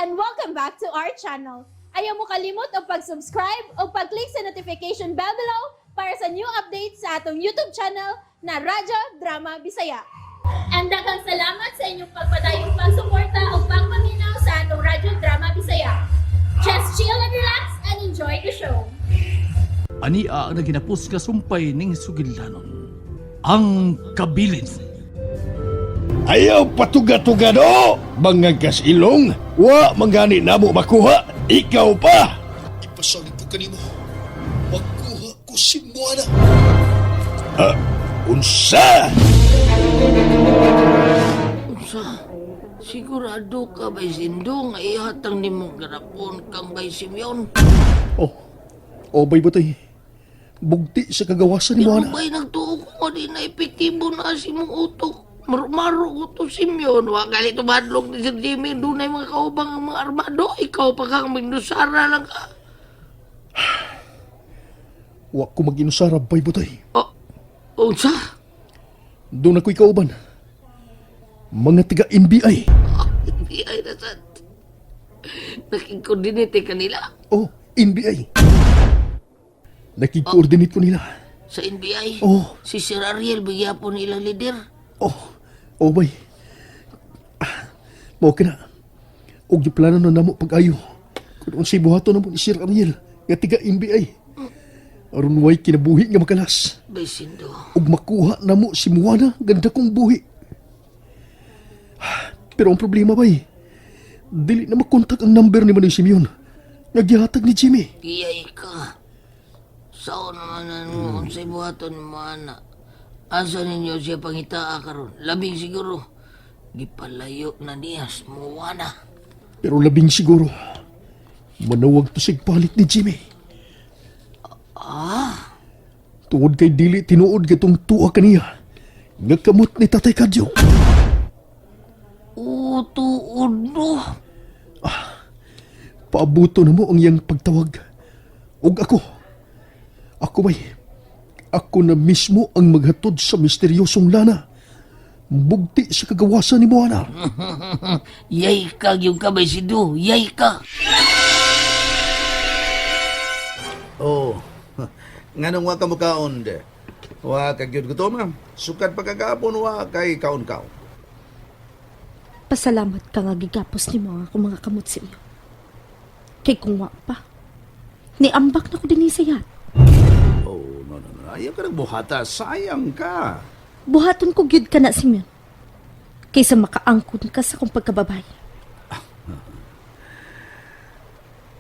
and welcome back to our channel. Ayaw mo kalimot o pag-subscribe o pag-click sa notification bell below para sa new updates sa atong YouTube channel na Radyo Drama Bisaya. And daghang salamat sa inyong pagpadayong pagsuporta o pagpaminaw sa atong Radyo Drama Bisaya. Just chill and relax and enjoy the show. Ania ang naginapos ka sumpay ning sugilanon. Ang kabilin. Ayaw patuga-tuga do! Mga kasilong, wa mangani namo makuha, ikaw pa! Ipasalit ko kanimo. Magkuha ko si Moana. Unsa? Sigurado ka bay Sindong nga ihatang nimong garapon kang bay Simeon. Oh bay butay. Bugti sa kagawasan ni Di mo Moana. ba'y nagtuo ko nga di na epektibo na si mong utok. Maro ko to Simeon. Wa galit madlog ni Sir Jimmy. Doon ay mga kaubang ang mga armado. Ikaw pa kang mindusara lang ka. Wa ko mag-inusara bay butay. Unsa? Doon ako'y kauban. Mga tiga NBI. Di ay nasad. Nakikordinate kanila Oh, NBI. Nakikoordinate ko nila. sa NBI. Oh. Si Sir Ariel bigyan po nilang leader. Oh bay. Mao ka na. Og yung plano na namo pag-ayo. Kung si buhato na mo ni Sir Ariel, nga tiga NBI. Aron way kinabuhi nga makalas. Bay Sindo. Ug makuha na mo si Moana, ganda kong buhi. Pero ang problema bay, dili na makontak ang number ni Manoy Simeon. Nagyatag ni Jimmy. Iyay ka. Saan naman ang unsay buhaton mo, anak? Asa ninyo siya pangitaa karon? Labing siguro. Gipalayo na niyas mo, wana. Pero labing siguro, manawag to sigpalit ni Jimmy. Tuod kay dili tinuod gatong tuwa kaniya. Nga kamot ni Tatay Kadyo. Tuod no. Paabuto na mo ang iyang pagtawag. Ug ako bay, ako na mismo ang maghatod sa misteryosong lana. Bugti sa kagawasan ni Moana. Yay ka yung kabay si Du. Yay ka. Oh, nga nung wa ka mukaon de. Wa ka gyud ko to, ma'am. Sukat pagkagapon wa kay kaon-kaon. Pasalamat ka nga gigapos ni mga kamot sa iyo. Kay kung wa pa, niambak na ko din sayat. Oh, no. Ayaw ka nagbuhata. Sayang ka. Buhaton ko gyud ka na, Simeon. Kaysa makaangkon ka sa kong pagkababay.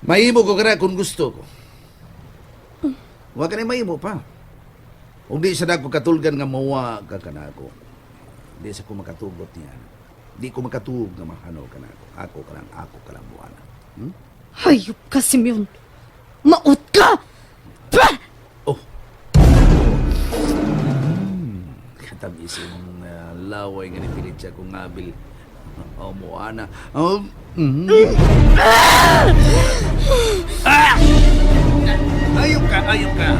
Mahimo ko kana kung gusto ko. Wa ka na mahimo pa. Kung di sa dako katulgan nga mawa ka kanako. Di sa ko makatugot niya. Di ko makatug nga mahano kanako. Ako ka lang buwana. Hayop ka, Simeon. Maot ka! Bah! Oh. Katabisin laway nga nipilit siya kung ngabil. Oh, Moana. Ayok ka.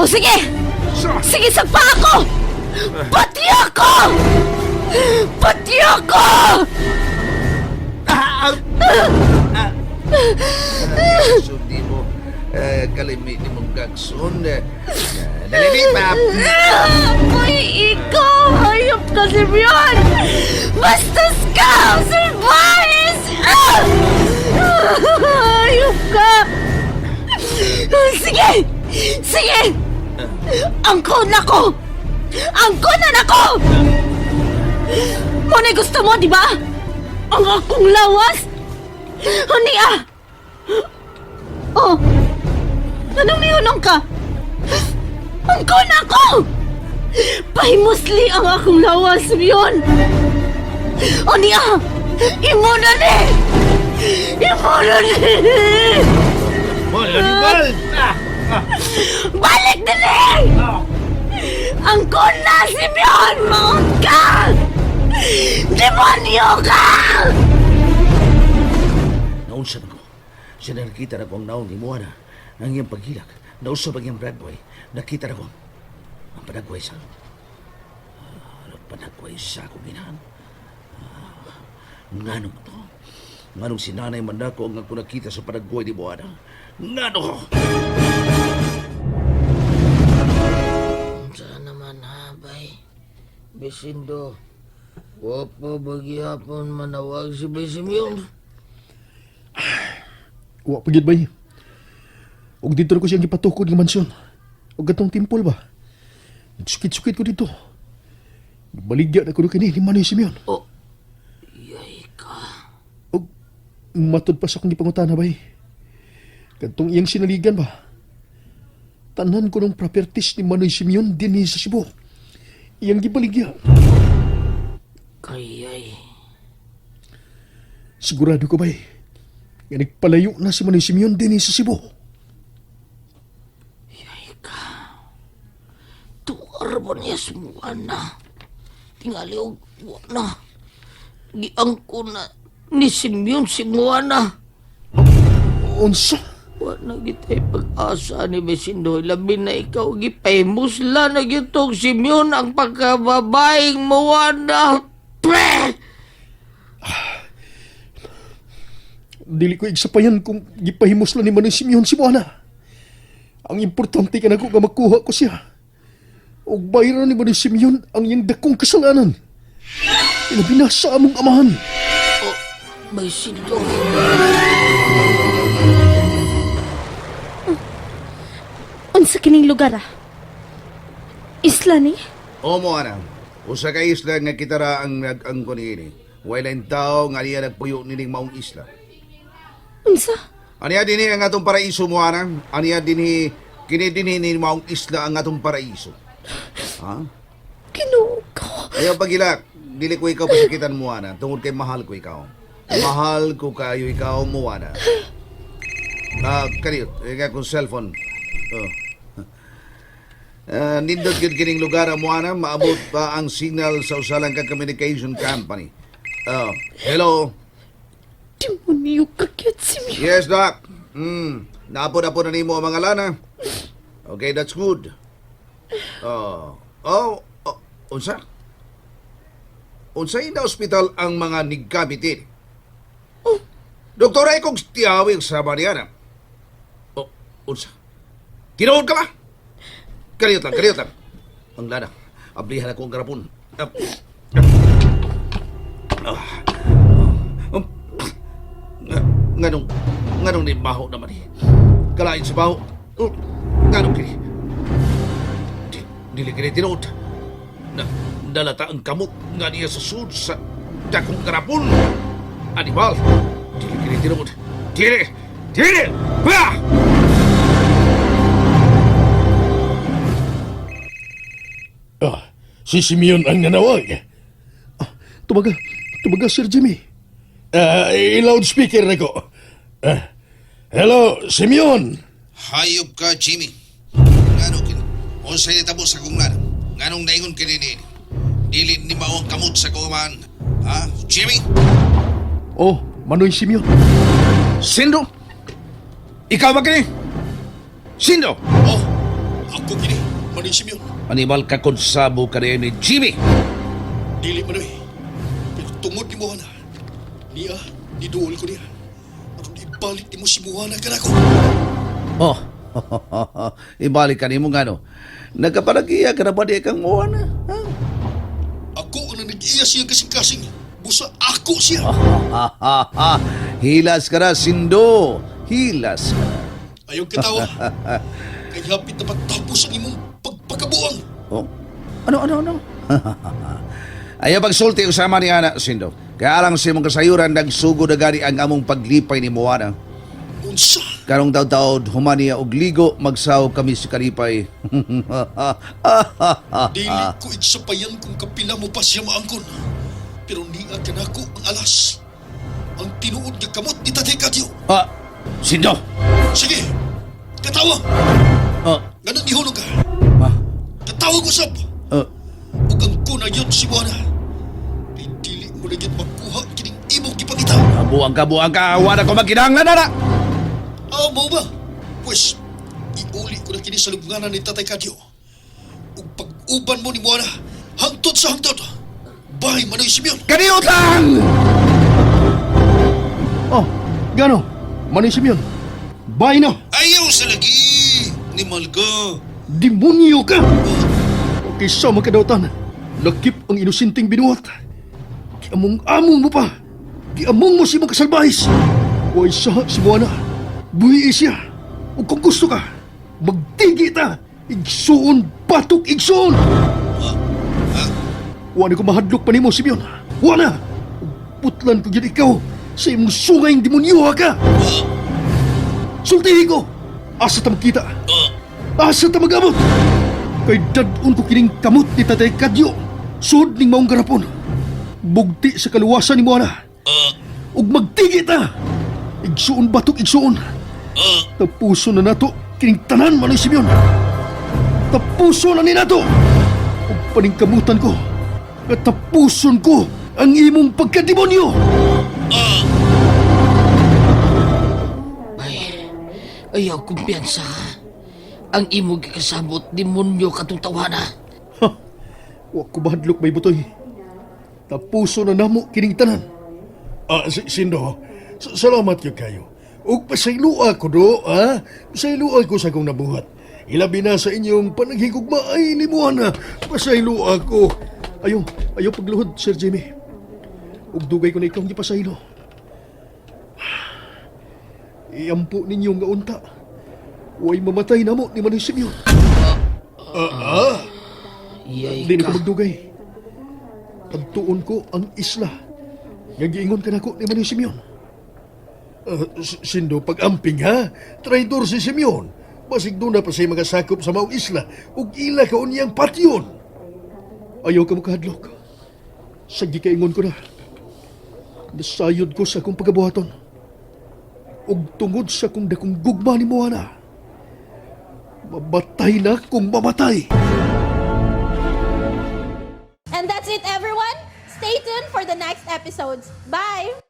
O sige! Sige, sagpa ako! Pati ako! Pati ako! Sundi mo. Kalimit ni mong gagson. Dali, pap. Uy, ikaw! Hayop ka, Simeon! Bastos ka! Survives! Hayop ka! Sige! Angkon ako! Angkonan ako! Muna gusto mo, di ba? Ang akong lawas? Hania! Oh! Anong nihunong ka? Angkon ako! Pahimusli ang akong lawas, Simeon! Hania! Imo na ni! Malanimal! Balik din eh! Angkon na, Simeon! Maot ka! Demonyo ka! Naunsa na ko. Siya na nakita na ko ang naong ni Moana. Ang iyang paghilak. Nausa pa iyang Bradboy. Nakita na ko. Ang panagway sa... Ang panagway sa akong ginahan. Nga nung to. Nganong si nanay man ako ang ako nakita sa Paraguay ni Buana. Ngano? Saan naman habay? Besindo, wapo bagyapon manawag si Besimyon. Wa pagid bay. Og dito na ko siyang gipatukod ng mansyon. Og gatong timpol ba? Nagsukit-sukit ko dito. Baligya na ko na kini ni Manoy Simeon. Oh, yay ka. Og matod pa sa akong gipangutana bay. Kadtong iyang sinaligan ba? Tanan ko ng properties ni Manoy Simeon din sa Cebu. Iyang gibaligya. Kayay. Sigurado ko bay. Nga nagpalayo na si Manoy Simeon din sa Cebu. Tuwar ba niya semua na? Tingali og na. Giang ko na ni Simeon semua na. Unsa? Wala gitay pag-asa ni Besindo. Labi na ikaw gipahimusla na gitong Simeon ang pagkababaeng Moana. Pre! Dili ko igsapayan kung gipahimos lang ni Manoy Simeon si Buana. Ang importante ka na ko nga makuha ko siya. O bayaran ni Manoy Simeon ang iyang dakong kasalanan. Pinabinasa among amahan. Oh, Besindo. Unsa kining lugar Isla ni? O mo ana, usa ka isla nga kitara ang nag-angko niini. Wala yung tao nga niya nagpuyo nining maong isla. Unsa? Aniya dinhi ang atong paraiso mo ana. Aniya dinhi kini dinhi ni maong isla ang atong paraiso. Ha? Ginoo ko. Ayaw pagilak, dili ko ikaw pasakitan mo ana, tungod kay mahal ko ikaw. Mahal ko kayo ikaw mo ana. Kaniyot, ika kong cellphone. Nindot yun kining lugar mo ana, maabot pa ang signal sa usalang ka communication company. Hello? Demonyo ka cute Simeon. Yes, Doc. Naapod-apod na nimo ang mga lana. Okay, that's good. Unsa? Unsa na ospital ang mga nigkabitin? Doktora, ikong tiyawing sa Mariana. Unsa? Tinood ka ba? Kariyot lang. Ang lana, ablihan ako ang garapon. Nganong ni baho naman eh. Kalain sa baho. Nganong kini? Dili kini tinood. Dalata ang kamot nga niya sa sud sa dakong garapon. Animal. Dili kini tinood. Dili! Bah! Si Simeon ang nanawag. Tumaga, Sir Jimmy. I-loudspeaker na ko. Hello, Simeon. Hayop ka, Jimmy. Nganong kini? Unsay nitabo sa kong lana? Nganong naingon kini ni? Dili ni mao ang kamot sa kuman. Ha, Jimmy? Oh, Manoy Simeon. Sindo? Ikaw ba kini? Sindo? Oh, ako gini, Manoy Simeon. Animal ka konsabo ka rin ni Jimmy. Dili, Manoy. Pero tungod ni Moana. Niya, niduol ko niya. At ibalik ni mo si Moana ka na ko. Oh, ibalik ka ni mo nga no. Nagkapalagiya ka na ba di kang Moana? Ha? Ako ang nag-iya siyang kasing-kasing. Busa ako siya. Hilas ka na, Sindo. Hilas ka na. Ayaw katawa. Kaya hapit na matapos ang imong pagpakabuang. Oh? Ano? Ayaw pagsulti usama ni Ana, Sindo. Kaya alang si mong kasayuran, nagsugod na gani ang among paglipay ni Moana. Unsa? Karong taon-taon, humaniya og ligo, magsaw kami sa kalipay. Dili ko igsapayan kung kapila mo pa siya maangkon. Pero niya ka na ko ang alas. Ang tinuod niya kamot ni Tatay Kadyo. Sindo! Sige, katawa. Ganun ihulog ka. Katawag usap. Ug ang kuna yun si Buana. Ay dili mo na yun makuha kining imong gipangita. Buang ka. Wala ko magkinahanglan na. Mo ba? Pues, iuli ko na kini sa lubnganan ni Tatay Kadyo. Ug pag-uban mo ni Buana, hangtod sa hangtod. Bahay Manoy Simeon. Kaniutang! Oh, gano? Manay Simeon. Bye na! Ayaw sa lagi! Ni Malga! Demonyo ka! Okay, sa makadautan. Lakip ang inusinting binuhat. Kiamong-among mo pa. Kiamong mo si mga kasalbahis. Huwag sa si Moana. Buhi siya. O kung gusto ka, magtigi ta. Igsuon, batok, igsuon! Wala ko mahadlok pa ni mo, Simeon. Wala! Putlan ko yun ikaw sa imong sungayng demonyo ka! Sultihin ko! Asa ta magkita? Asa ta magamot? Kay dadun ko kining kamot ni Tatay Kadyo. Sud ning maong garapon. Bugti sa kaluwasan ni Moana. Ug magtigi ta! Igsuon batok, igsuon! Tapuso na nato kining tanan Manoy Simeon. Tapuso na ni nato! Ug paningkamutan ko at tapuson ko ang imong pagkademonyo! Ayaw kumpiyansa. Ang imo gikasabot, demonyo katutawana. Ha! Wa ko bahadlok may butoy. Tapuso na namo kining tanan. Sindo, salamat yun kayo. Ug pasaylua ko do, ha? Pasaylua ko sa kong nabuhat. Ilabi na sa inyong panaghigugma ay limuhan na. Pasaylua ko. Ayaw pagluhod, Sir Jimmy. Ug dugay ko na ikaw di pasaylo. Iampo ninyong nga unta. Huwag mamatay na mo ni Manoy Simeon. Iyay Hindi ka. ko magdugay. Pagtuon ko ang isla. Ngagiingon ka na ko ni Manoy Simeon. Sindo, pag-amping ha? Traidor si Simeon. Basig doon na pa siya magasakop sa maong isla. Ug ila ka unyang patyon. Ayaw ka makahadlok. Sagi kaingon ko na. Nasayod ko sa akong pagabuhaton. Ug tungod sa akong dakong gugma ni Moana. Mamatay na kung mamatay. And that's it, everyone. Stay tuned for the next episodes. Bye!